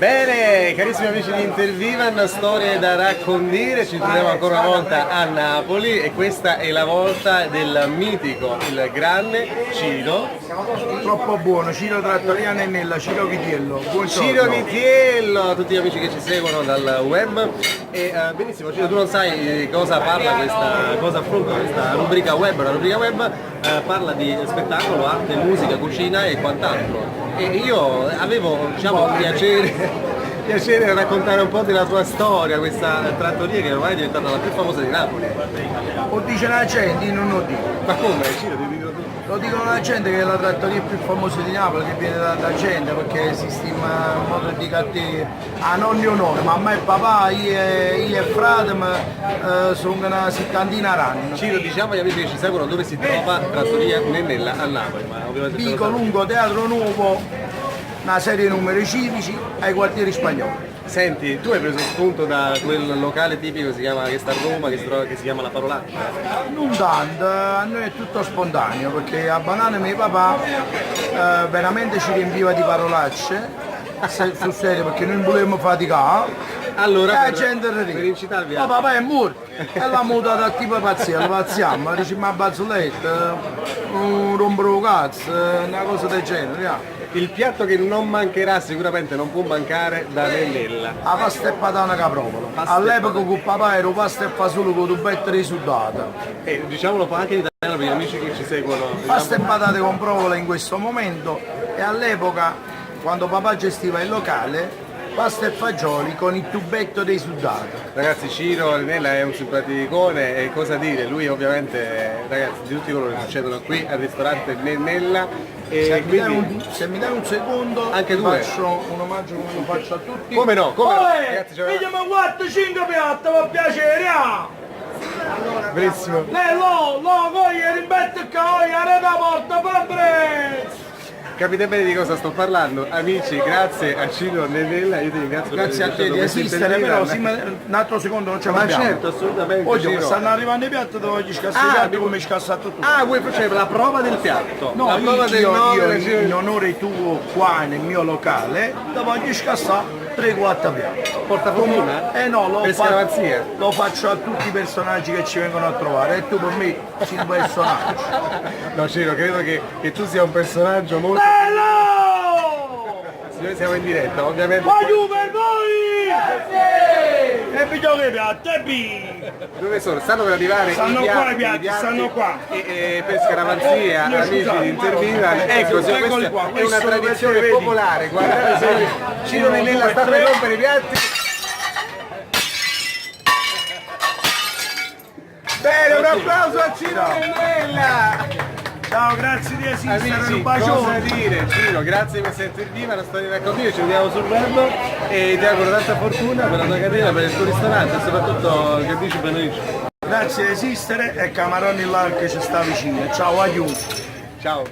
Bene, carissimi amici di Intervivan, storie da raccontare, ci troviamo ancora una volta a Napoli e questa è la volta del mitico, il grande Ciro. Troppo buono, Ciro Trattoria Nennella, Ciro Vitiello. Ciro Vitiello, tutti gli amici che ci seguono dal web. E benissimo, Ciro, tu non sai di cosa parla cosa affronta questa rubrica web. La rubrica web parla di spettacolo, arte, musica, cucina e quant'altro. E io avevo, diciamo, piacere raccontare un po' della tua storia, questa trattoria che ormai è diventata la più famosa di Napoli. O dice la gente, io non lo dico. Ma come? Ciro, devi dirlo tu. Lo dicono la gente che è la trattoria più famosa di Napoli, che viene da gente perché si stima in modo di cattivi a nonni onore, ma a me e papà, io e frate sono una settantina d'anni. Ciro, diciamo agli amici che ci seguono dove si trova Trattoria Nennella a Napoli, ma ovviamente Vico Lungo, Teatro Nuovo, una serie di numeri civici ai quartieri spagnoli. Senti, tu hai preso spunto da quel locale tipico che sta a Roma, che si chiama La Parolaccia? Non tanto, a noi è tutto spontaneo perché a Banana mio papà veramente ci riempiva di parolacce, sul serio, perché noi non volevamo faticare. Allora, E la gente per ride. incitarvi Ma papà è morto e l'ha mutato tipo pazzia, lo pazziamo, dice ma bazzoletta, un rompere cazzo, una cosa del genere. Yeah. il piatto che non mancherà, sicuramente non può mancare da Nennella. La pasta e patata caprovola. All'epoca con papà ero pasta e fagiolo con tubetta risudata. E diciamolo anche in italiano per gli amici che ci seguono. Pasta e patate con provola in questo momento e all'epoca quando papà gestiva il locale pasta e fagioli con il tubetto dei sudati. Ragazzi, Ciro Nennella è un simpaticone e cosa dire, lui ovviamente, ragazzi, di tutti coloro che succedono qui al ristorante Nennella. E Se mi dai un secondo anche due. faccio un omaggio come lo faccio a tutti. Come no? Come no? Ragazzi, vediamo 4-5 piatti, va piacere, benissimo. lo, coglie, rimbette che voglio, arreda porta, fabre! Capite bene di cosa sto parlando? Amici, grazie a Ciro Nennella, io ti ringrazio Grazie a per te di questa esistere, però intervista. un altro secondo non ce Ma l'abbiamo. certo, assolutamente. Oggi Ciro. stanno arrivando i piatti dove gli scassi i piatti come scassato tu. Ah, vuoi fare la prova del piatto? No, la prova del io nome, in onore tuo qua nel mio locale, ti voglio scassare 3-4 piatti. porta fortuna? No, Per scaramanzia? lo faccio a tutti i personaggi che ci vengono a trovare e tu per me sei un personaggio. No, Ciro, credo che tu sia un personaggio molto... Bello! Noi siamo in diretta, ovviamente. Voglio per voi! E vedo che piatti, e bi! Dove sono? Stanno per arrivare Stanno i piatti, qua i piatti, stanno qua. E per scaramanzia, amici di Intervivan, ecco, Eccoli questa qua, è una questo tradizione vedi. popolare. Guardate se Ciro Nennella sta per rompere i piatti. Bene, un applauso a Ciro Nennella! Ciao, grazie di esistere, Amici, un cosa bacione! dire? Ciro, grazie per essere viva, la storia da raccontare, ci vediamo sul web e ti auguro tanta fortuna per la tua carriera, per il tuo ristorante e soprattutto che dici per noi. Grazie di esistere e Camaroni là che ci sta vicino. Ciao, aiuto! Ciao!